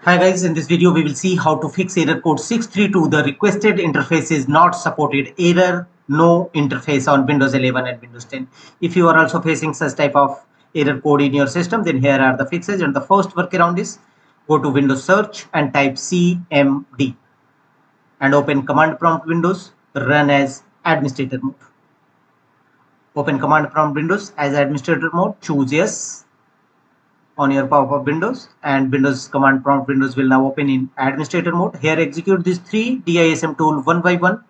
Hi guys, in this video we will see how to fix error code 632. The requested interface is not supported. Error no interface on Windows 11 and Windows 10. If you are also facing such type of error code in your system, then here are the fixes. And the first workaround is go to Windows search and type CMD and open command prompt Windows, run as administrator mode. Open command prompt Windows as administrator mode, choose yes on your pop-up windows, and Windows command prompt windows will now open in administrator mode. Here execute these three DISM tool one by one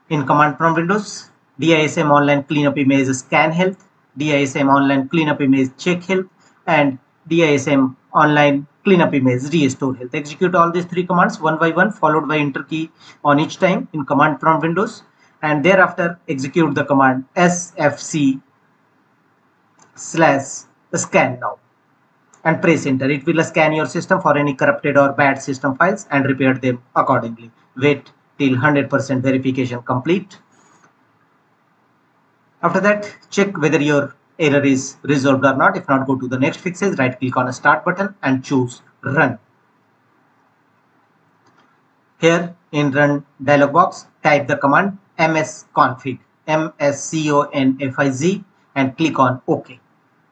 in command prompt windows. DISM online cleanup image scan health, DISM online cleanup image check health, and DISM online cleanup image restore health. Execute all these three commands one by one, followed by enter key on each time in command prompt windows, and thereafter execute the command sfc/scan now and press enter. It will scan your system for any corrupted or bad system files and repair them accordingly. Wait till 100% verification complete. After that, check whether your error is resolved or not. If not, go to the next fixes, right click on a start button and choose run. Here in run dialog box, type the command msconfig, msconfig, and click on OK.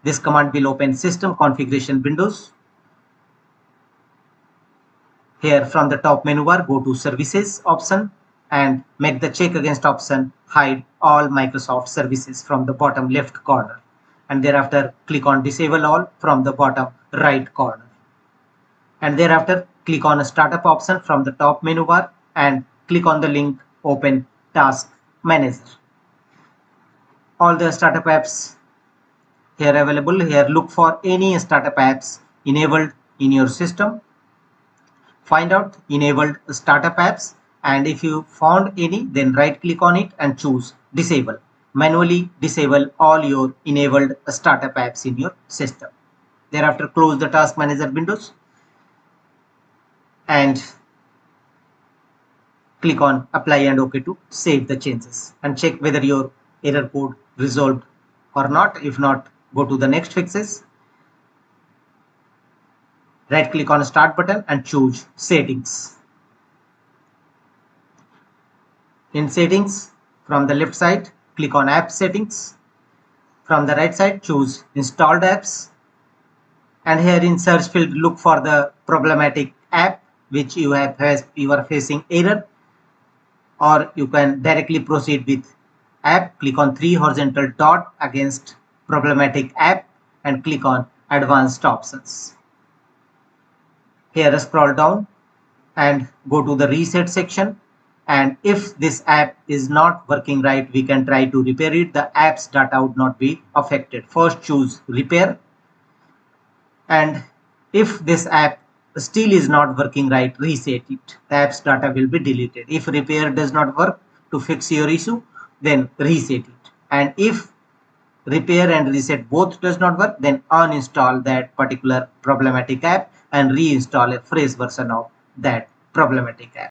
This command will open system configuration windows. Here from the top menu bar, go to services option and make the check against option hide all Microsoft services from the bottom left corner, and thereafter click on disable all from the bottom right corner, and thereafter click on a startup option from the top menu bar and click on the link open task manager. All the startup apps here available. Here look for any startup apps enabled in your system. Find out enabled startup apps, and if you found any, then right click on it and choose disable. Manually disable all your enabled startup apps in your system. Thereafter close the task manager windows and click on apply and OK to save the changes, and check whether your error code resolved or not. If not, go to the next fixes. Right click on start button and choose settings. In settings, from the left side, click on app settings. From the right side, choose installed apps, and here in search field look for the problematic app which you are facing error, or you can directly proceed with app. Click on three horizontal dot against problematic app and click on advanced options. Here scroll down and go to the reset section, and if this app is not working right, we can try to repair it. The app's data would not be affected. First choose repair, and if this app still is not working right, reset it. The app's data will be deleted. If repair does not work to fix your issue, then reset it, and if repair and reset both does not work, then uninstall that particular problematic app and reinstall a fresh version of that problematic app.